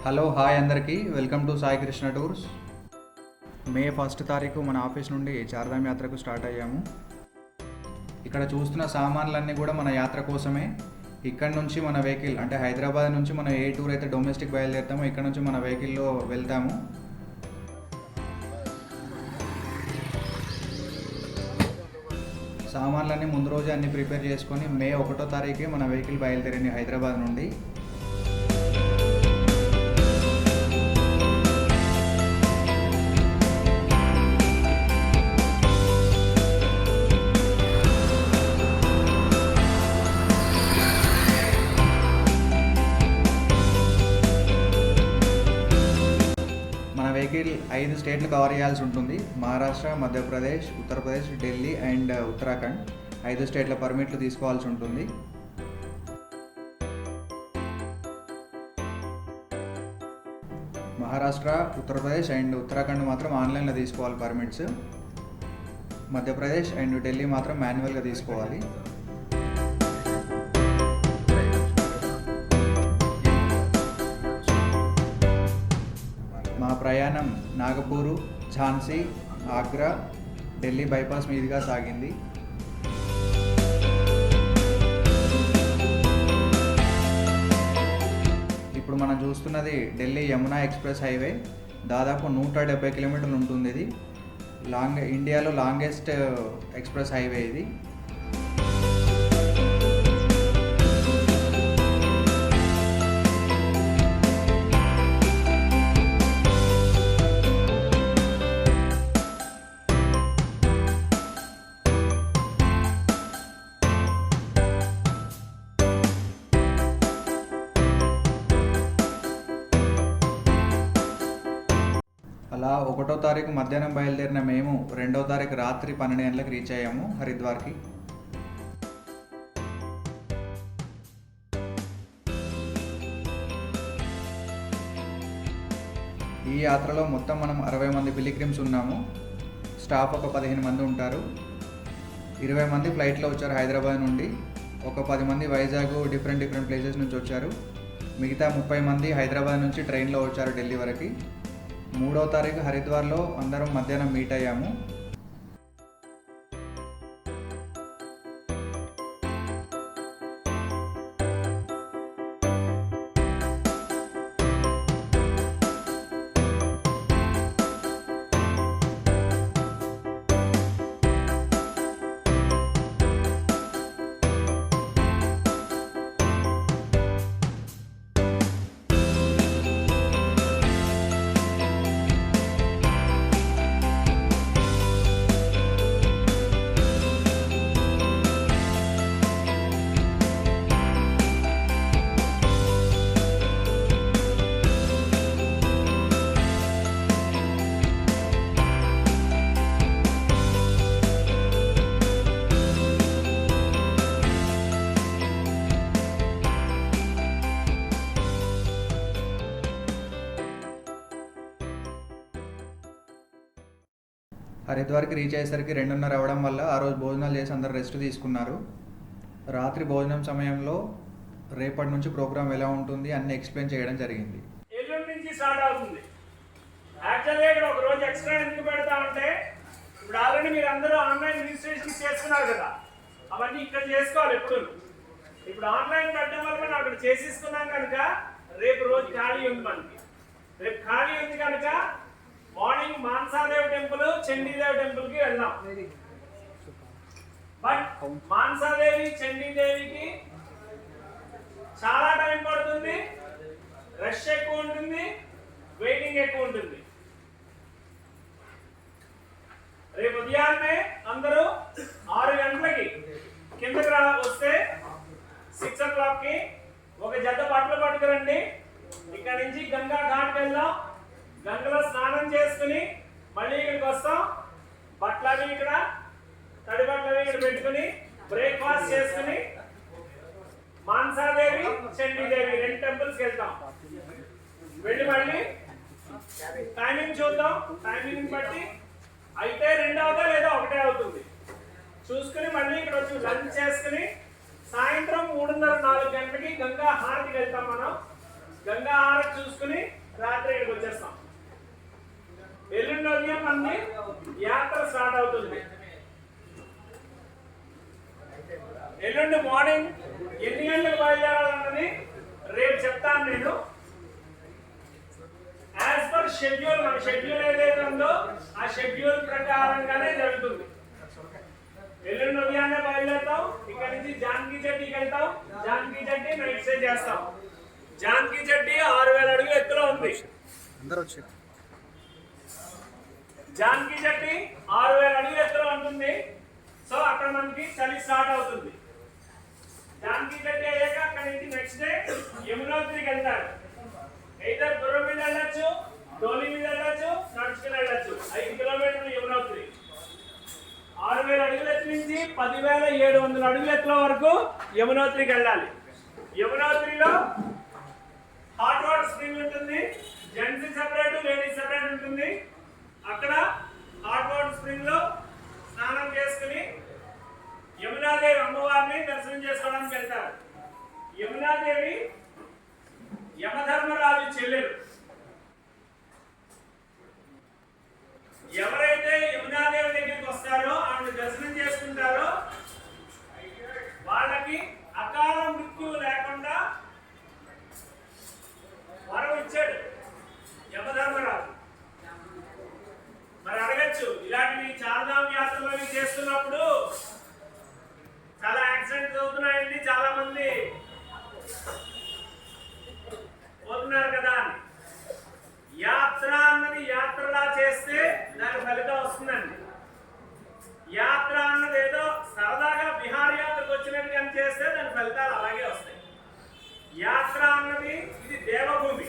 Hello hi అందరికీ welcome to Sai Krishna tours. May 1 తారీఖు మన ఆఫీస్ నుండి చార్ధామ్ యాత్రకు స్టార్ట్ అయ్యాము. ఇక్కడ చూస్తున్న సామాన్లన్నీ కూడా మన యాత్ర కోసమే. ఇక్కడ నుంచి మన వెహికల్ అంటే హైదరాబాద్ నుంచి మనం ఏ టూర్ అయితే డొమెస్టిక్ బయలుదేరుతామో ఇక్కడ నుంచి మన వెహికల్లో వెళ్తాము. సామాన్లన్నీ ముందు రోజే అన్ని ప్రిపేర్ చేసుకొని మే 1 తారీఖే మన వెహికల్ బయలుదేరింది హైదరాబాద్ నుండి. వెహికల్ 5 స్టేట్లు కవర్ చేయాల్సి ఉంటుంది. మహారాష్ట్ర, మధ్యప్రదేశ్, ఉత్తరప్రదేశ్, ఢిల్లీ అండ్ ఉత్తరాఖండ్ 5 స్టేట్ల పర్మిట్లు తీసుకోవాల్సి ఉంటుంది. మహారాష్ట్ర, ఉత్తరప్రదేశ్ అండ్ ఉత్తరాఖండ్ మాత్రం ఆన్లైన్లో తీసుకోవాలి పర్మిట్స్. మధ్యప్రదేశ్ అండ్ ఢిల్లీ మాత్రం మాన్యువల్గా తీసుకోవాలి. మా ప్రయాణం నాగపూరు, ఝాన్సీ, ఆగ్రా, ఢిల్లీ బైపాస్ మీదుగా సాగింది. ఇప్పుడు మనం చూస్తున్నది ఢిల్లీ యమునా ఎక్స్ప్రెస్ హైవే. దాదాపు 170 కిలోమీటర్లు ఉంటుంది. ఇది ఇండియాలో లాంగెస్ట్ ఎక్స్ప్రెస్ హైవే ఇది. అలా 1వ తారీఖు మధ్యాహ్నం బయలుదేరిన మేము 2వ తారీఖు రాత్రి 12 గంటలకు రీచ్ అయ్యాము హరిద్వార్కి. ఈ యాత్రలో మొత్తం మనం 60 మంది పిలిగ్రిమ్స్ ఉన్నాము. స్టాఫ్ ఒక 15 మంది ఉంటారు. 20 మంది ఫ్లైట్లో వచ్చారు హైదరాబాద్ నుండి. ఒక 10 మంది వైజాగ్ డిఫరెంట్ ప్లేసెస్ నుంచి వచ్చారు. మిగతా 30 మంది హైదరాబాద్ నుంచి ట్రైన్లో వచ్చారు ఢిల్లీ వరకు. 3వ తారీఖు హరిద్వార్లో అందరం మధ్యాహ్నం మీట్ అయ్యాము. హరిద్వార్కి రీచ్ అయ్యేసరికి 2:30 అవ్వడం వల్ల ఆ రోజు భోజనాలు చేసి అందరు రెస్ట్ తీసుకున్నారు. రాత్రి భోజనం సమయంలో రేపటి నుంచి ప్రోగ్రామ్ ఎలా ఉంటుంది అన్ని ఎక్స్ప్లెయిన్ చేయడం జరిగింది. ఎల్లుండి నుంచి స్టార్ట్ అవుతుంది. యాక్చువల్గా ఇక్కడ ఒక రోజు ఎక్స్ట్రా ఎందుకు పెడతా అంటే ఇప్పుడు ఆల్రెడీ మీరు అందరూ ఆన్లైన్ రిజిస్ట్రేషన్ చేసుకున్నారు కదా, అవన్నీ ఇక్కడ చేసుకోవాలి ఎప్పుడు. ఇప్పుడు ఆన్లైన్ పెట్టడం వల్ల మనం అక్కడ చేసేసుకున్నాం కనుక రేపు రోజు ఖాళీ ఉంది మనకి. రేపు ఖాళీ ఉంది కనుక మార్నింగ్ మాన్సాదేవ్ టెంపుల్, చండీదేవ్ టెంపుల్కి వెళ్దాం. బట్ మాన్సాదేవి, చండీదేవికి చాలా టైం పడుతుంది, రష్ ఎక్కువ ఉంటుంది, వెయిటింగ్ ఎక్కువ ఉంటుంది. రేపు ఉదయాన్నే అందరూ 6 గంటలకి కిందకి వస్తే 6 o'clockకి ఒక జత బట్టలు పట్టుకురండి. ఇక్కడ నుంచి గంగా ఘాట్కి వెళ్దాం. గంగలో స్నానం చేసుకుని మళ్ళీ ఇక్కడికి వస్తాం. బట్టలు ఇక్కడ తడి బట్టలు ఇక్కడ పెట్టుకుని బ్రేక్ఫాస్ట్ చేసుకుని మాన్సాదేవి, చండీదేవి 2 టెంపుల్స్కి వెళ్తాం. వెళ్ళి మళ్ళీ టైమింగ్ చూద్దాం. టైమింగ్ బట్టి అయితే 2 అవుతా లేదా 1 అవుతుంది చూసుకుని మళ్ళీ ఇక్కడ వచ్చి లంచ్ చేసుకుని సాయంత్రం 3:30-4 గంటలకి గంగా హారతికి వెళ్తాం మనం. గంగా హారతి చూసుకుని రాత్రి ఇక్కడికి వచ్చేస్తాం. ఎల్లుండి ఉదయం మనకి యాత్ర స్టార్ట్ అవుతుంది. ఎల్లుండి మార్నింగ్ ఎన్ని గంటలకు బయలుదేరాలన్నది రేపు చెప్తాను నేను. యాజ్ పర్ షెడ్యూల్, మన షెడ్యూల్ ఏదైతే ఉందో ఆ షెడ్యూల్ ప్రకారంగానే జరుగుతుంది. ఎల్లుండి ఉదయాన్నే బయలుదేరుతాం. ఇక్కడ నుంచి జానకి చెట్టికి వెళ్తాం. జానకి చెట్టి నైట్ స్టే చేస్తాం. జానకి చెట్టి 6000 అడుగుల ఎత్తులో ఉంది. జానకి చెట్టి 6000 అడుగుల ఎత్తులో ఉంటుంది. సో అక్కడ మనకి చలి స్టార్ట్ అవుతుంది. జానకి చెట్టి అయ్యాక అక్కడ నుంచి నెక్స్ట్ డే యమునోత్రికి వెళ్తారు. ఇద్దరు గుర్రం మీద వెళ్ళొచ్చు, డోలి మీద వెళ్ళొచ్చు, నడుచుకుని వెళ్ళొచ్చు. 5 కిలోమీటర్లు యమునోత్రి. 6000 అడుగుల ఎత్తు నుంచి 10,700 అడుగుల ఎత్తుల వరకు యమునోత్రికి వెళ్ళాలి. యమునోత్రిలో హాట్ వాటర్ స్ప్రింగ్ ఉంటుంది. జెంట్స్ సెపరేట్, లేడీస్ సెపరేట్ ఉంటుంది. అక్కడ హాట్ వాటర్ స్ప్రింగ్ లో స్నానం చేసుకుని యమునాదేవి అమ్మవారిని దర్శనం చేసుకోవడానికి వెళ్తారు. యమునాదేవి యమధర్మరాజు చెల్లెలు. ఎవరైతే యమునాదేవి దగ్గరికి వస్తారో, ఆమెను దర్శనం చేసుకుంటారో వాళ్ళకి అకాల మృత్యువు లేకుండా వరం ఇచ్చాడు యమధర్మరాజు. మరి అడగచ్చు, ఇలాంటివి చార్ధామ్ యాత్రలు చేస్తున్నప్పుడు చాలా యాక్సిడెంట్స్ అవుతున్నాయండి, చాలా మంది పోతున్నారు కదా అని. యాత్ర అన్నది యాత్రలా చేస్తే దాని ఫలితం వస్తుందండి. యాత్ర అన్నది ఏదో సరదాగా విహారయాత్రకు వచ్చినట్టు కానీ చేస్తే దాని ఫలితాలు అలాగే వస్తాయి. యాత్ర అన్నది ఇది దేవభూమి.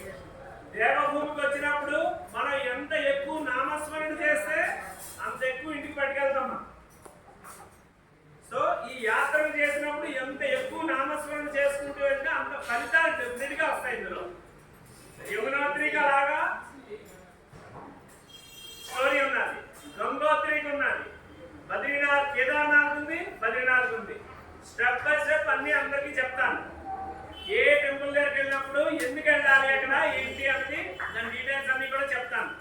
దేవభూమికి వచ్చినప్పుడు మనం ఎంత ఎక్కువ నామస్మరణ చేస్తే అంత ఎక్కువ ఇంటికి పట్టుకెళ్తాం మనం. సో ఈ యాత్రలు చేసినప్పుడు ఎంత ఎక్కువ నామస్మరణ చేసుకుంటూ వెళ్తే అంత ఫలితాలు డెఫినెట్ గా వస్తాయి. ఇందులో యమునోత్రికి అలాగా స్టోరీ ఉన్నది, గంగోత్రికి ఉన్నది, బద్రీనాథ్, కేదార్నాథ్ ఉంది, బద్రీనాథ్ ఉంది. స్టెప్ బై స్టెప్ అన్ని అందరికీ చెప్తాను. ఏ టెంపుల్ దగ్గరికి వెళ్ళినప్పుడు ఎందుకు వెళ్ళాలి, అక్కడ ఏంటి అనేది దాని డీటెయిల్స్ అన్ని కూడా చెప్తాను.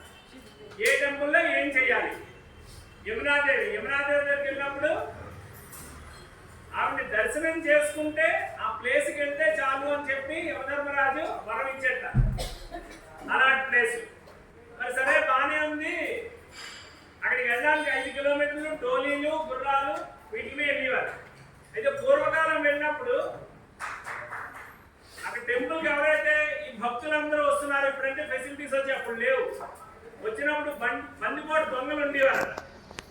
ఏ టెంపుల్లో ఏం చేయాలి. యమునాదేవి దగ్గరికి వెళ్ళినప్పుడు ఆవిడని దర్శనం చేసుకుంటే ఆ ప్లేస్కి వెళ్తే చాలు అని చెప్పి యమధర్మరాజు వరం ఇచ్చేట. అలాంటి ప్లేస్. మరి సరే బానే ఉంది, అక్కడికి వెళ్ళడానికి 5 కిలోమీటర్లు డోలీలు, గుర్రాలు వీటి మీద వెళ్ళేవారు. అయితే పూర్వకాలం వెళ్ళినప్పుడు అక్కడ టెంపుల్కి ఎవరైతే ఈ భక్తులందరూ వస్తున్నారు, ఇప్పుడంటే ఫెసిలిటీస్ వచ్చి అప్పుడు లేవు. వచ్చినప్పుడు బందిపోటు దొంగలు ఉండేవారు.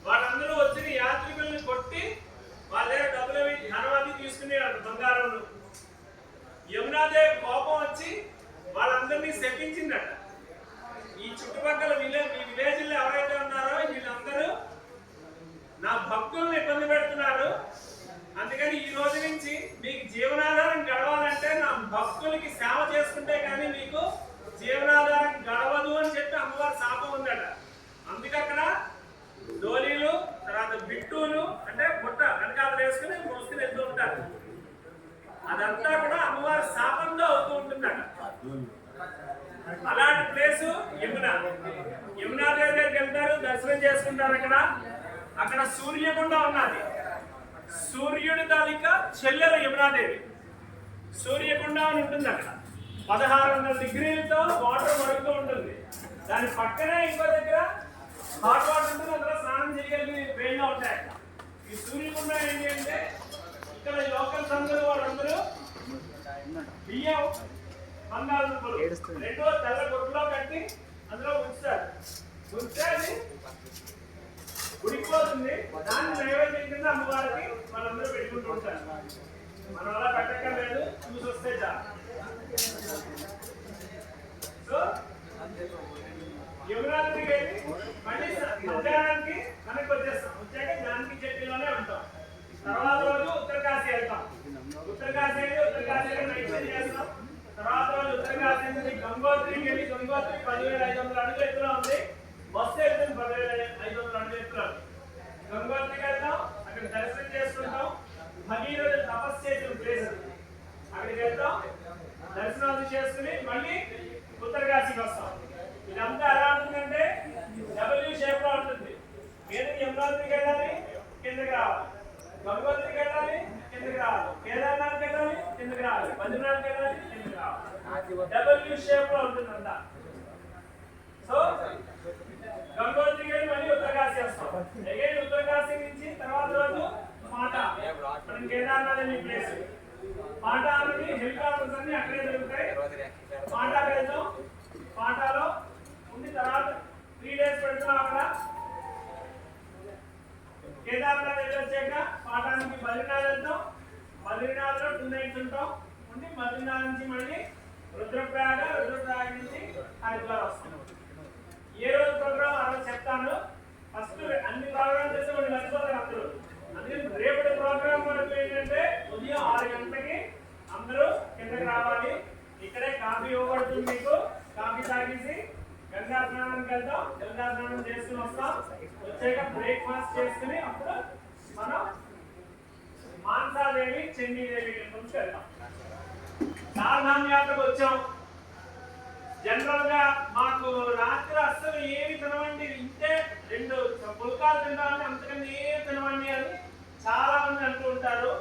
వాళ్ళందరూ వచ్చిన యాత్రికుల్ని కొట్టి వాళ్ళ దగ్గర డబ్బులు ధనం అది తీసుకునేవారు, బంగారం. యమునాదేవి కోపం వచ్చి వాళ్ళందరినీ శపించిందట. ఈ చుట్టుపక్కల విలేజ్లో ఎవరైతే ఉన్నారో వీళ్ళందరూ నా భక్తుల్ని ఇబ్బంది పెడుతున్నారు, అందుకని ఈ రోజు నుంచి మీకు జీవనాధారం గడవాలంటే నా భక్తులకి సేవ చేసుకుంటే కానీ మీకు జీవనాధారం గడవదు అని చెప్పి అమ్మవారి శాపం ఉందట. అందుకే అక్కడ డోలీలు, తర్వాత బిట్టులు అంటే బుట్ట వెనకాల వేసుకుని మోసుకుని వెళ్తూ ఉంటారు. అదంతా కూడా అమ్మవారి శాపంలో అవుతూ ఉంటుందట. అలాంటి ప్లేసు యమునాదేవి దగ్గరికి వెళ్తారు, దర్శనం చేసుకుంటారు. అక్కడ సూర్యకుండ ఉన్నది. సూర్యుడి తాలూకా చెల్లెలు యమునాదేవి. సూర్యకుండ అని ఉంటుంది. అక్కడ 1600 డిగ్రీలతో వాటర్ మరుగుతూ ఉంటుంది. దాని పక్కనే ఇంకో దగ్గర హాట్ వాటర్ ఉంటుంది, అందులో స్నానం చేయగలిగి వేడిగా ఉంటాయి. ఈ సూర్యకుండ ఏంటి అంటే ఇక్కడ లోకల్స్ అందరూ వాళ్ళందరూ బియ్యం, బంగాళదుంపలు రెండో తెల్ల గుడ్డలో కట్టి అందులో ఉంచుతారు. ఉంచితే అది ఉడికిపోతుంది. దాన్ని నైవేద్యం కింద అమ్మవారికి వాళ్ళందరూ పెట్టుకుంటూ ఉంటారు. మనం అలా పెట్టక్కర్లేదు, చూసి వస్తే చాలు. సో యమునాద్రికి వెళ్ళి మళ్ళీ మధ్యాహ్నానికి మనకి వచ్చేస్తాం. వచ్చాక జానకి చెట్టిలోనే ఉంటాం. తర్వాత రోజు ఉత్తరకాశీ వెళ్తాం. ఉత్తరకాశీ వెళ్ళి ఉత్తరకాశీలో నైట్ స్టే చేస్తాం. తర్వాత రోజు ఉత్తరకాశీ నుంచి గంగోత్రికి వెళ్ళి గంగోత్రి 10,500 అడుగుల ఎత్తులో ఉంది. బస్సు వెళ్తుంది 10,500 అడుగుల ఎత్తులో. గంగోత్రికి వెళ్తాం, అక్కడ దర్శనం చేసుకుంటాం. భగీరథుడు తపస్సు చేసిన ప్లేస్ అక్కడికి వెళ్తాం, దర్శనాలు చేసుకుని మళ్ళీ ఉత్తరకాశీకి వస్తాం. ఇదంతా ఎలా ఉంటుందంటే డబ్ల్యూ షేప్ లో ఉంటుంది. మీదకి యమునోత్రికి వెళ్ళాలి, కిందకి రావాలి. గంగోత్రికి వెళ్ళాలి, కిందకి రావాలి. కేదార్నాథ్కి వెళ్ళాలి, కిందకి రావాలి. బద్రీనాథ్కి వెళ్ళాలి, కిందకి రావాలి. డబ్ల్యూ షేప్ లో ఉంటుంది అంతా. సో గంగోత్రికి వెళ్ళి మళ్ళీ ఉత్తరకాశీ వస్తాం. అగైన్ ఉత్తరకాశీ నుంచి తర్వాత రోజు మాటా, మనం కేదార్నాథ్ అనే ప్లేస్. మాటా అనేది హెలికాప్టర్స్ అన్ని అక్కడే దొరుకుతాయి. మాటా వెళ్తాం. మాటాలో ఉండి తర్వాత 3 days పెడతాం అక్కడ. కేదార్నాథ్ వెళ్ళొచ్చాక పాఠానికి బద్రీనాథ్ వెళ్తాం. బద్రీనాథ్ లో 2 nights ఉంటాం. ఉండి బద్రీనాథ్ నుంచి మళ్ళీ రుద్రప్రయాగ, రుద్రప్రయాగ నుంచి హరిద్వార్ వస్తాం. ఏ రోజు ప్రోగ్రామ్ ఆ రోజు చెప్తాను. ఫస్ట్ అన్ని ప్రోగ్రామ్ చేస్తే వాళ్ళు మర్చిపోతారు అందరూ. అందుకని రేపటి ప్రోగ్రామ్ వరకు ఏంటంటే ఉదయం 6 గంటలకి అందరూ కిందకి రావాలి. ఇక్కడే కాఫీ ఇవ్వబడుతుంది మీకు. కాఫీ తాగేసి గంగా స్నానానికి వెళ్తాం. గంగా స్నానం చేసుకుని వస్తాం. వచ్చాక బ్రేక్ఫాస్ట్ చేసుకుని అప్పుడు మనం మాన్సాదేవి, చండీదేవి టెంపుల్కి వెళ్తాం. చార్ధామ్ యాత్రకు వచ్చాం. జనరల్ గా మాకు రాత్రి అస్సలు ఏమి తినవండి, ఇంతే 2 పుల్కాలు తింటామని, అంతకన్నా ఏమి తినవండి అని చాలా మంది అంటూ ఉంటారు.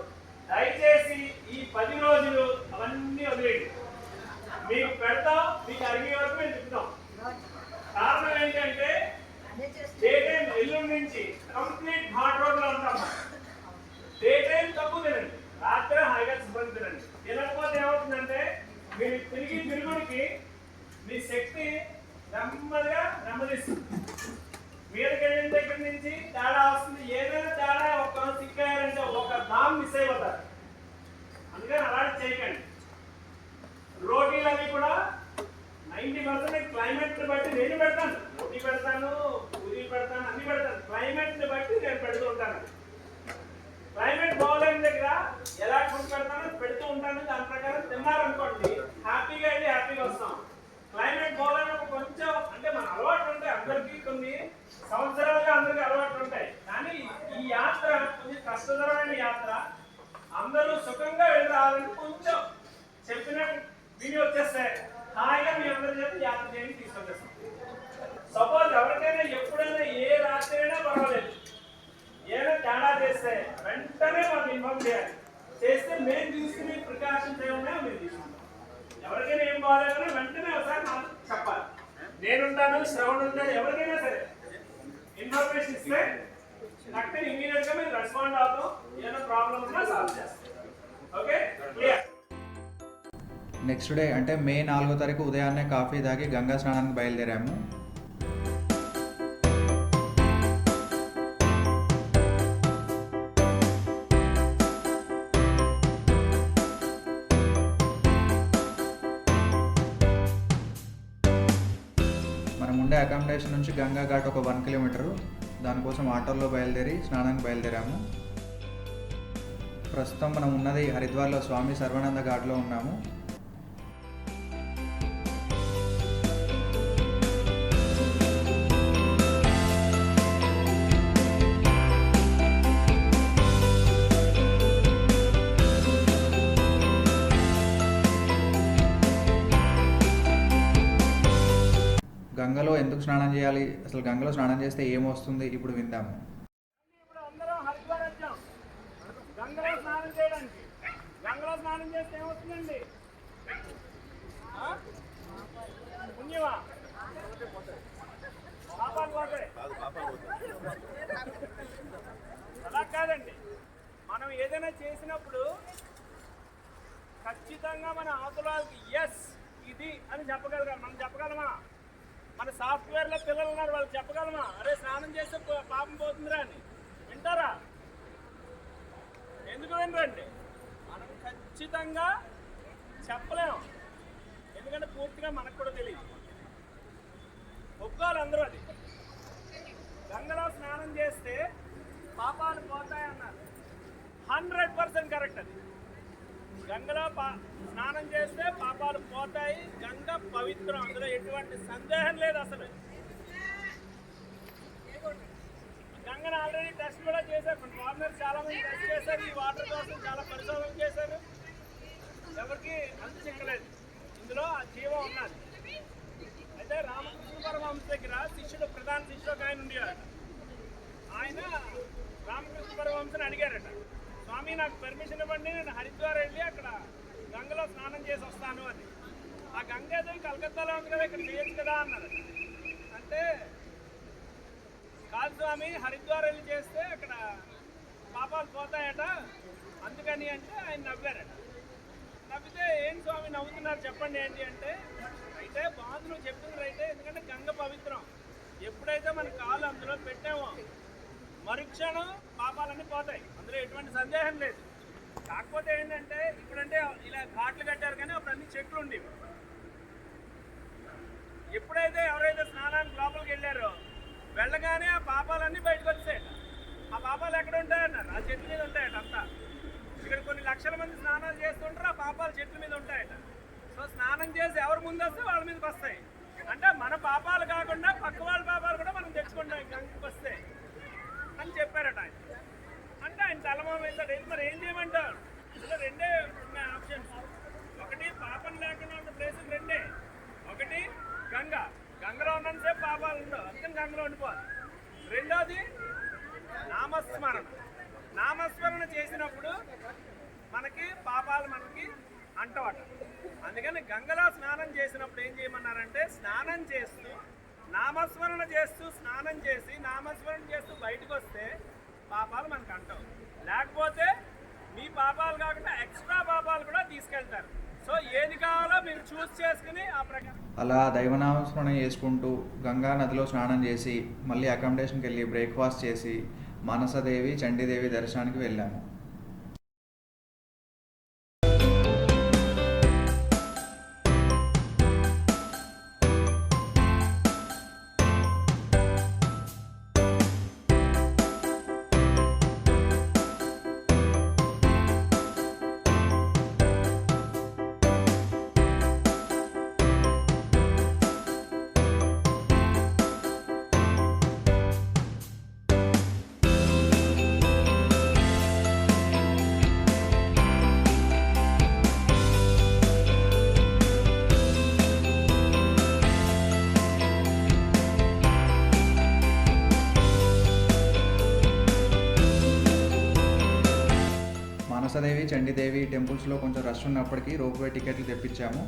దయచేసి ఈ 10 రోజులు అవన్నీ వదిలేయండి. మీకు పెడతాం, మీకు అడిగే వరకు మేము తింటాం. కారణం ఏంటంటే డే టైం ఎల్లుండి నుంచి కంప్లీట్ హాట్ రోడ్ లో ఉంటాం. డే టైం తక్కువ తినండి, రాత్రి హాయిగా శుభ్రం తినండి. తినకపోతే ఏమవుతుందంటే మీరు తిరుగుడికి మీ శక్తి నెమ్మదిగా నెమ్మదిస్తుంది. మీదకి వెళ్ళిన దగ్గర నుంచి తేడా వస్తుంది. ఏదైనా తేడా ఒక సిక్కారంటే ఒక దామ్ మిస్ అయిపోతారు. అందుకని అలాంటి చేయకండి. రోటీలు అవి కూడా 90% క్లైమేట్ ని బట్టి నేను పెడతాను. రోటీ పెడతాను, పూరీ పెడతాను, అన్ని పెడతాను. క్లైమేట్ ని బట్టి నేను పెడుతూ ఉంటాను. క్లైమేట్ బాగోలేని దగ్గర ఎలాంటి ఫుడ్ పెడతానో పెడుతూ ఉంటాను. దాని ప్రకారం తిన్నారనుకోండి హ్యాపీగా వెళ్ళి హ్యాపీగా వస్తాం. క్లైమేట్ బాగోలేనప్పుడు కొంచెం అంటే మన అలవాట్లు ఉంటాయి. అందరికీ కొన్ని సంవత్సరాలుగా అందరికీ అలవాట్లు ఉంటాయి. కానీ ఈ యాత్ర కొంచెం కష్టతరమైన యాత్ర. అందరూ సుఖంగా వెళ్ళి రావాలంటే కొంచెం చెప్పినట్టు వీడియో వచ్చేస్తే హాయిగా మీ అందరి చేతి యాత్ర చేయని తీసుకొచ్చేస్తాం. సపోజ్ ఎవరికైనా ఎప్పుడైనా ఏ రాత్రి అయినా పర్వాలేదు, ఏదైనా తేడా చేస్తే వెంటనే మాకు ఇన్ఫార్మ్ చేయాలి. చేస్తే మేము తీసుకుని ప్రికాషన్స్ ఏమన్నా మేము తీసుకుంటాం. ఎవరికైనా ఏం బాగాలేదని వెంటనే ఒకసారి నాకు చెప్పాలి. నేనుంటాను, శ్రవణ్ ఉంటాను, ఎవరికైనా సరే ఇన్ఫర్మేషన్ ఇస్తే నాకు ఇమీడియట్ గా మేము రెస్పాండ్ అవుతాం. ఏదైనా ప్రాబ్లమ్ ఉన్నా సాల్వ్ చేస్తాం. Okay, clear. నెక్స్ట్ డే అంటే మే 4వ తారీఖు ఉదయాన్నే కాఫీ తాగి గంగా స్నానానికి బయలుదేరాము. మనం ఉండే అకామిడేషన్ నుంచి గంగా ఘాట్ ఒక 1 కిలోమీటరు. దానికోసం ఆటోలో బయలుదేరి స్నానానికి బయలుదేరాము. ప్రస్తుతం మనం ఉన్నది హరిద్వార్లో స్వామి సర్వానంద ఘాట్లో ఉన్నాము. గంగలో ఎందుకు స్నానం చేయాలి, అసలు గంగలో స్నానం చేస్తే ఏమొస్తుంది ఇప్పుడు విందాము. ఇప్పుడు అందరం హరిద్వార్ వచ్చాం గంగలో స్నానం చేయడానికి. గంగలో స్నానం చేస్తే ఏమవుతుందండి? పుణ్యమా? పాపాలు పోతాయి. అలా కాదండి. మనం ఏదైనా చేసినప్పుడు ఖచ్చితంగా మన అవతలకి ఎస్ ఇది అని చెప్పగలగాలి. మనం చెప్పగలమా? మన సాఫ్ట్వేర్లో పిల్లలు ఉన్నారు, వాళ్ళు చెప్పగలమా అరే స్నానం చేస్తే పాపం పోతుందిరా అని? వింటారా? ఎందుకు వినరండి? మనం ఖచ్చితంగా చెప్పలేము. ఎందుకంటే పూర్తిగా మనకు కూడా తెలియదు. ఒప్పుకోవాలి అందరూ. అది గంగలో స్నానం చేస్తే పాపాలు పోతాయన్నారు. 100% కరెక్ట్. అది గంగలో స్నానం చేస్తే పాపాలు పోతాయి. గంగ పవిత్రం, అందులో ఎటువంటి సందేహం లేదు. అసలు గంగను ఆల్రెడీ టెస్ట్ కూడా చేశారు. మన ఫారినర్స్ చాలా మంది టెస్ట్ చేశారు. ఈ వాటర్ కోసం చాలా పరిశోధన చేశారు. ఎవరికి అంత చిక్కలేదు. అందులో ఆ జీవం ఉన్నది. అయితే రామకృష్ణ పరమహంస దగ్గర ప్రధాన శిష్యుడు ఒక ఆయన ఉండేవాడు. ఆయన రామకృష్ణ పరమహంసని అడిగారట, స్వామి నాకు పర్మిషన్ ఇవ్వండి, నేను హరిద్వార్ వెళ్ళి అక్కడ గంగలో స్నానం చేసి వస్తాను అని. ఆ గంగ ఏదో కలకత్తాలో ఉంది కదా, ఇక్కడ చేయొచ్చు కదా అన్నారు. అంటే కాదు స్వామి, హరిద్వార్ వెళ్ళి చేస్తే అక్కడ పాపాలు పోతాయట, అందుకని అంటే ఆయన నవ్వారట. నవ్వితే ఏం స్వామి నవ్వుతున్నారు చెప్పండి ఏంటి అంటే, అయితే బాగుంది నువ్వు చెప్తుంది రైతే, ఎందుకంటే గంగ పవిత్రం. ఎప్పుడైతే మన కాలు అందులో పెట్టామో మరుక్షణం పాపాలన్నీ పోతాయి, అందులో ఎటువంటి సందేహం లేదు. కాకపోతే ఏంటంటే ఇప్పుడంటే ఇలా ఘాట్లు కట్టారు, కానీ అప్పుడు అన్ని చెట్లు ఉండేవి. ఎప్పుడైతే ఎవరైతే స్నానానికి లోపలికి వెళ్ళారో వెళ్ళగానే ఆ పాపాలన్నీ బయటకు వచ్చాయట. ఆ పాపాలు ఎక్కడ ఉంటాయన్నారు, ఆ చెట్ల మీద ఉంటాయట అంతా. ఇక్కడ కొన్ని లక్షల మంది స్నానాలు చేస్తుంటారు, ఆ పాపాలు చెట్ల మీద ఉంటాయట. సో స్నానం చేసి ఎవరు ముందు వస్తే వాళ్ళ మీదకి వస్తాయి. అంటే మన పాపాలు కాకుండా పక్క వాళ్ళ పాపాలు కూడా మనం తెచ్చుకుంటాం గంగకి వస్తే అని చెప్పారట ఆయన. అంటే ఆయన తలమామ వేస్తాడు. మరి ఏం చేయమంటారు? ఇలా రెండే ఉన్నాయి ఆప్షన్స్. ఒకటి పాపం లేకుండా ఉన్న ప్లేసులు రెండే. ఒకటి గంగ, గంగలో ఉన్నంతసేపు పాపాలు ఉండవు, అందుకని గంగలో ఉండిపోవాలి. రెండోది నామస్మరణ. నామస్మరణ చేసినప్పుడు మనకి పాపాలు మనకి అంటవట. అందుకని గంగలో స్నానం చేసినప్పుడు ఏం చేయమన్నారంటే, స్నానం చేస్తూ నామస్మరణ చేస్తూ స్నానం చేసి నామస్మరణ చేస్తూ బయటకు వస్తే పాపాలు మనకు అంటావు. లేకపోతే మీ పాపాలు కాకుండా ఎక్స్ట్రా పాపాలు కూడా తీసుకెళ్తారు. సో ఏది కావాలో మీరు చూస్ చేసుకుని ఆ ప్రకారం అలా దైవనామస్మరణ చేసుకుంటూ గంగా నదిలో స్నానం చేసి మళ్ళీ అకామిడేషన్కి వెళ్ళి బ్రేక్ఫాస్ట్ చేసి మానసదేవి చండీదేవి దర్శనానికి వెళ్ళాము. మానసదేవి చండీదేవి టెంపుల్స్లో కొంచెం రష్ ఉన్నప్పటికీ రోప్వే టికెట్లు తెప్పించాము.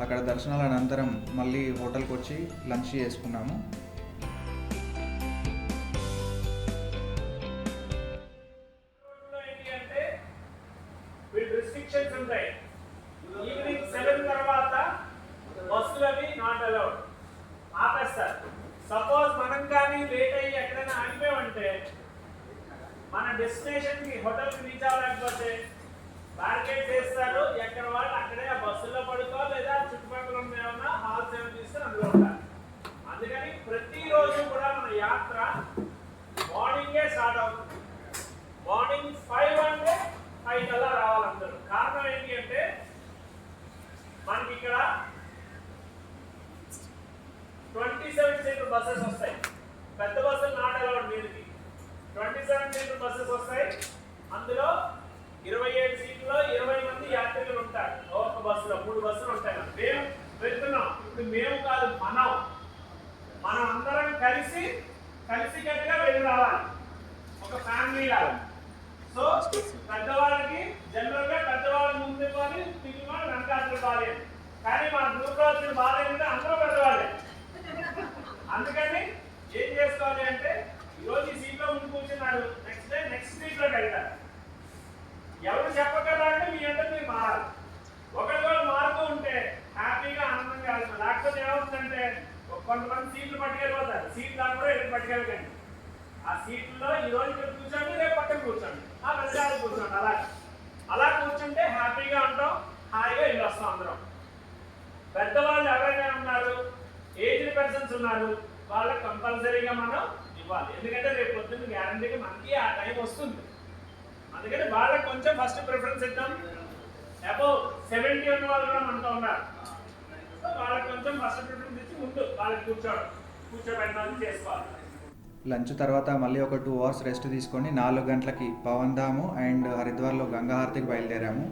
అక్కడ దర్శనాల అనంతరం మళ్ళీ హోటల్కి వచ్చి లంచ్ చేసుకున్నాము. ఏంటి అంటే వీళ్ళు రిస్ట్రిక్షన్స్ ఉంటాయి. ఈవినింగ్ 7 తర్వాత బస్సులు అవి నాట్ అలౌడ్, ఆపేస్తారు. సపోజ్ మనం కానీ లేట్ అయ్యి ఎక్కడైనా ఆగిపోయామంటే మన డెస్టినేషన్ కి హోటల్ కి రీచ్ అవ్వలేకపోతే బ్యారికేడ్ చేస్తారు. ఎక్కడ వాళ్ళు అక్కడే ఆ బస్సులో పడుకో లేదా చుట్టుపక్కల ఉన్న ఏమన్నా హాల్స్ ఏమైనా తీసుకొని అందులో ఉంటారు. అందుకని ప్రతిరోజు కూడా మన యాత్ర మార్నింగే స్టార్ట్ అవుతుంది. మార్నింగ్ 5 అంటే 5 కల్లా రావాలి అందరూ. కారణం ఏంటి అంటే మనకి ఇక్కడ 27 సీటర్ బస్సెస్ వస్తాయి. పెద్ద బస్సులు నాట్ అలౌడ్ మీదకి. 27 సీటర్ బస్సెస్ వస్తాయి. అందులో 27 సీట్లలో 20 మంది యాత్రికులు ఉంటారు. ఒక బస్సులో 3 బస్సులు ఉంటాయి. మేము వెళ్తున్నాం, ఇప్పుడు మేము కాదు మనం అందరం కలిసి గట్టిగా వెళ్ళి రావాలి, ఒక ఫ్యామిలీ లాగా. సో పెద్దవాళ్ళకి జనరల్ గా పెద్దవాళ్ళు ముందు ఇవ్వాలి, తిరిగి వాళ్ళు వెనకాతలు ఇవ్వాలి. కానీ మన గ్రూప్ లో వచ్చిన బాధ ఏంటంటే అందరూ పెద్దవాళ్ళే. అందుకని ఏం చేసుకోవాలి అంటే ఈరోజు ఈ సీట్లో ముందు కూర్చున్నాడు, నెక్స్ట్ డే నెక్స్ట్ సీట్లోకి వెళ్తారు. ఎవరు చెప్పగలరా అంటే మీ అందరూ మీరు మారాలి. ఒకరికొకరు మారుతూ ఉంటే హ్యాపీగా ఆనందంగా వెళ్తాం. లేకపోతే ఏమవుతుందంటే కొంతమంది సీట్లు పట్టుకెళ్ళిపోతారు. సీట్లు దాకా కూడా ఎక్కడ పట్టుకెళ్ళకండి. ఆ సీట్లలో ఈ రోజు ఇక్కడ కూర్చోండి, రేపు పక్కన కూర్చోండి, ఆ వెనకాల కూర్చోండి. అలా కూర్చుంటే హ్యాపీగా ఉంటాం, హాయిగా వెళ్ళి వస్తాం అందరం. పెద్దవాళ్ళు ఎవరైనా ఉన్నారు, ఏజ్డ్ పర్సన్స్ ఉన్నారు, వాళ్ళకి కంపల్సరీగా మనం ఇవ్వాలి. ఎందుకంటే రేపు పొద్దున్న గ్యారంటీగా మనకి ఆ టైం వస్తుంది. అందుకని వాళ్ళకి కొంచెం ఫస్ట్ ప్రిఫరెన్స్ ఇద్దాం. అబౌవ్ 70 ఉన్న వాళ్ళు కూడా మనతో ఉన్నారు. సో వాళ్ళకి కొంచెం ఫస్ట్ ప్రిఫరెన్స్ ఇచ్చి ముందు వాళ్ళకి కూర్చోబెట్టడానికి చేసుకోవాలి. లంచ్ తర్వాత మళ్ళీ ఒక 2 అవర్స్ రెస్ట్ తీసుకొని 4 గంటలకి పవన్ధాము అండ్ హరిద్వార్లో గంగా హారతికి బయలుదేరాము.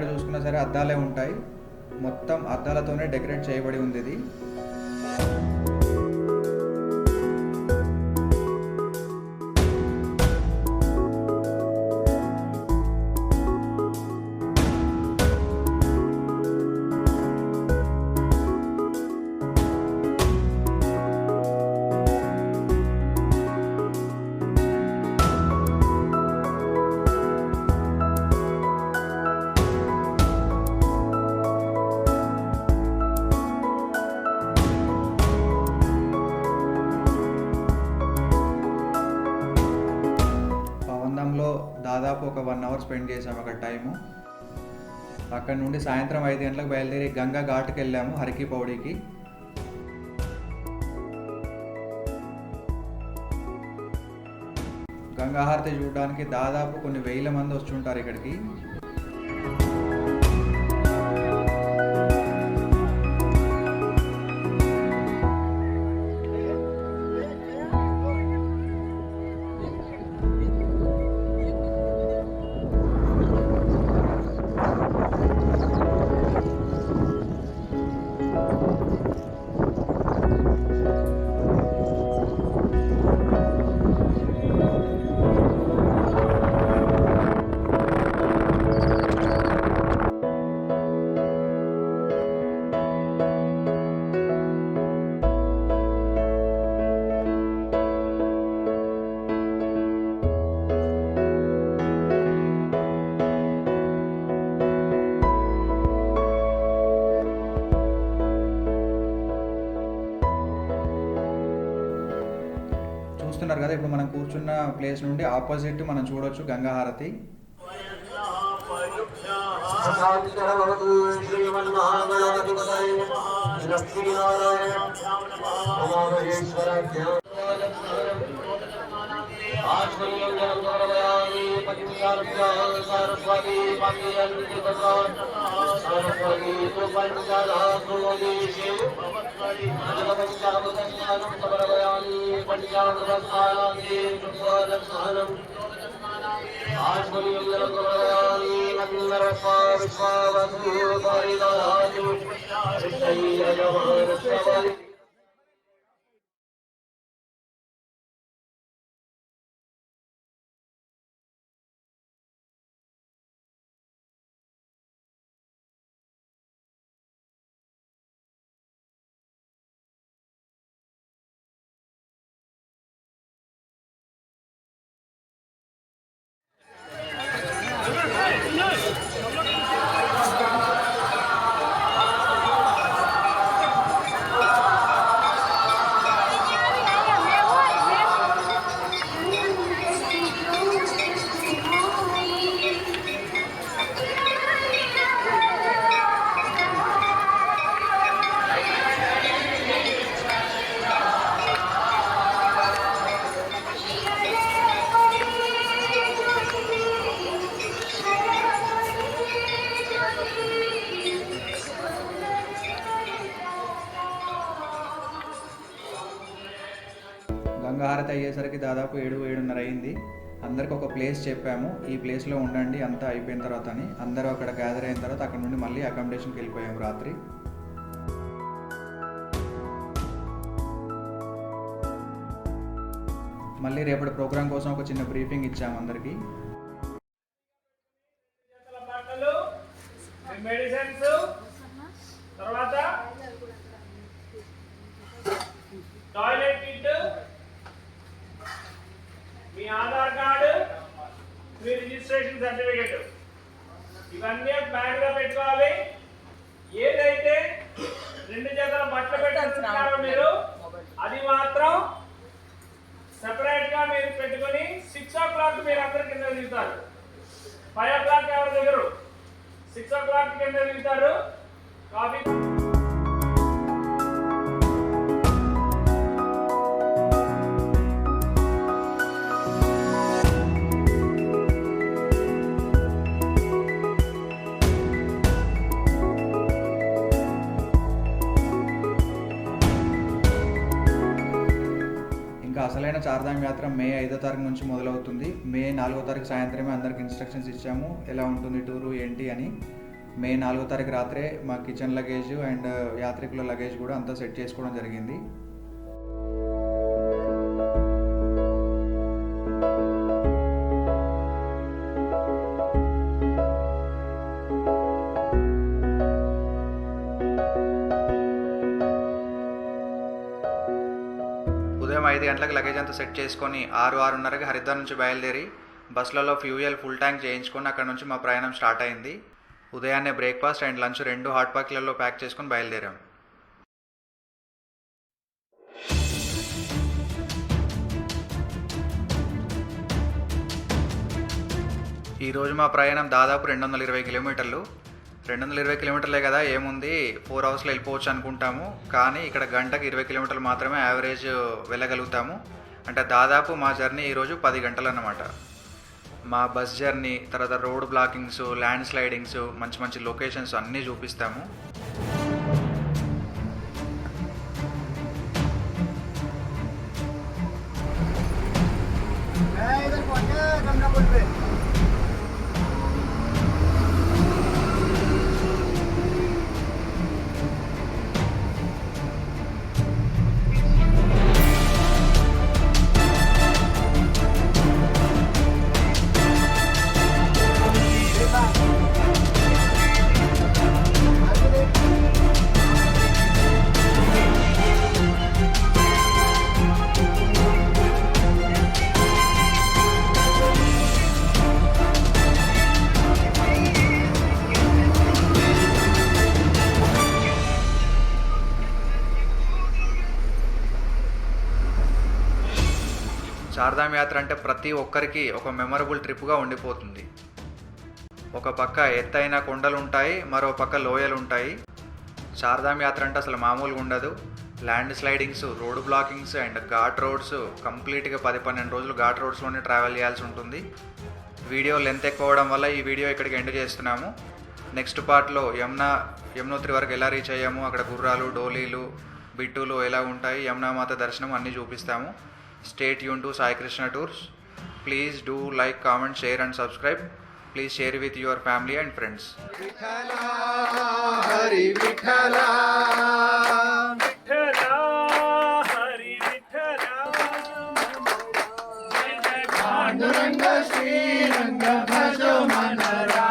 ఎక్కడ చూసుకున్నా సరే అద్దాలే ఉంటాయి. మొత్తం అద్దాలతోనే డెకరేట్ చేయబడి ఉంది ఇది. దాదాపు ఒక 1 అవర్ స్పెండ్ చేసాము అక్కడ టైము. అక్కడ నుండి సాయంత్రం 5 గంటలకు బయలుదేరి గంగా ఘాట్కి వెళ్ళాము, హరికి పౌడికి. గంగా హారతి చూడడానికి దాదాపు కొన్ని వేల మంది వస్తుంటారు ఇక్కడికి. చూస్తున్నారు కదా, ఇప్పుడు మనం కూర్చున్న ప్లేస్ నుండి ఆపోజిట్ మనం చూడొచ్చు గంగా హారతి. గంగా హారతి అయ్యేసరికి దాదాపు 7-7:30 అయింది. అందరికి ఒక ప్లేస్ చెప్పాము, ఈ ప్లేస్లో ఉండండి అంతా అయిపోయిన తర్వాత అని. అందరూ అక్కడ గ్యాదర్ అయిన తర్వాత అక్కడ నుండి మళ్ళీ అకామిడేషన్కి వెళ్ళిపోయాము రాత్రి. మళ్ళీ రేపటి ప్రోగ్రాం కోసం ఒక చిన్న బ్రీఫింగ్ ఇచ్చాము అందరికీ. మెడిసిన్స్, తర్వాత టాయిలెట్ కిట్, మీ ఆధార్ కార్డు, మీ రిజిస్ట్రేషన్ సర్టిఫికేట్, ఇవన్నీ బ్యాగ్ లో పెట్టుకోవాలి. ఏదైతే 2 జతల బట్టలు పెట్టుకుంటున్నారో మీరు, అది మాత్రం సెపరేట్ గా మీరు పెట్టుకొని 6 o'clock మీరు అందరు కింద దిగుతారు. 5 o'clock ఎవరి దగ్గర 6 o'clock కింద దిగుతారు. కాఫీ అసలైన చార్ధామ్ యాత్ర మే 5వ తారీఖు నుంచి మొదలవుతుంది. మే 4వ తారీఖు సాయంత్రమే అందరికి ఇన్స్ట్రక్షన్స్ ఇచ్చాము ఎలా ఉంటుంది టూరు ఏంటి అని. మే 4వ తారీఖు రాత్రే మా కిచెన్ లగేజ్ అండ్ యాత్రికుల లగేజ్ కూడా అంతా సెట్ చేసుకోవడం జరిగింది. ఉదయం 5 గంటలకు లగేజ్ అంతా సెట్ చేసుకొని 6-6:30కి హరిద్వార్ నుంచి బయలుదేరి బస్సులలో ఫ్యూయల్ ఫుల్ ట్యాంక్ చేయించుకొని అక్కడ నుంచి మా ప్రయాణం స్టార్ట్ అయింది. ఉదయాన్నే బ్రేక్ఫాస్ట్ అండ్ లంచ్ 2 హాట్ ప్యాక్లలో ప్యాక్ చేసుకొని బయలుదేరాం. ఈరోజు మా ప్రయాణం దాదాపు 220 కిలోమీటర్లు. 220 కిలోమీటర్లే కదా ఏముంది, 4 అవర్స్లో వెళ్ళిపోవచ్చు అనుకుంటాము. కానీ ఇక్కడ గంటకు 20 కిలోమీటర్లు మాత్రమే యావరేజ్ వెళ్ళగలుగుతాము. అంటే దాదాపు మా జర్నీ ఈరోజు 10 గంటలు అన్నమాట. మా బస్ జర్నీ, తర్వాత రోడ్ బ్లాకింగ్స్, ల్యాండ్ స్లైడింగ్స్, మంచి మంచి లొకేషన్స్ అన్నీ చూపిస్తాము. చార్ధామ్ యాత్ర అంటే ప్రతి ఒక్కరికి ఒక మెమరబుల్ ట్రిప్గా ఉండిపోతుంది. ఒక పక్క ఎత్తైన కొండలు ఉంటాయి, మరో పక్క లోయలు ఉంటాయి. చార్ధామ్ యాత్ర అంటే అసలు మామూలుగా ఉండదు. Land slidings, road blockings and ghat roads, కంప్లీట్గా 10-12 రోజులు ఘాట్ రోడ్స్లోనే ట్రావెల్ చేయాల్సి ఉంటుంది. వీడియో లెంత్ ఎక్కువ అవడం వల్ల ఈ వీడియో ఇక్కడికి ఎండ్ చేస్తున్నాము. నెక్స్ట్ పార్ట్లో యమునోత్రి వరకు ఎలా రీచ్ అయ్యాము, అక్కడ గుర్రాలు, డోలీలు, బిట్టులు ఎలా ఉంటాయి, యమునామాత దర్శనం అన్నీ చూపిస్తాము. Stay tuned to Sai Krishna Tours. Please do like, comment, share and subscribe. Please share with your family and friends. Vithala, Hari Vithala, Vithala, Hari Vithala, Panduranga Sri Ranga Bhajo Manara,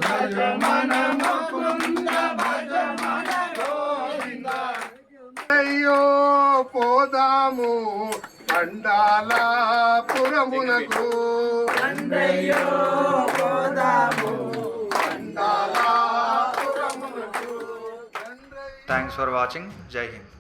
Bhajo Mana Mukunda, Bhajo Mana Govinda. అయ్యో పోదాము అండాలాపురమునకు, అన్నయ్యో పోదాము. అండాలాపురమునకు. Thanks for watching. Jai Hind.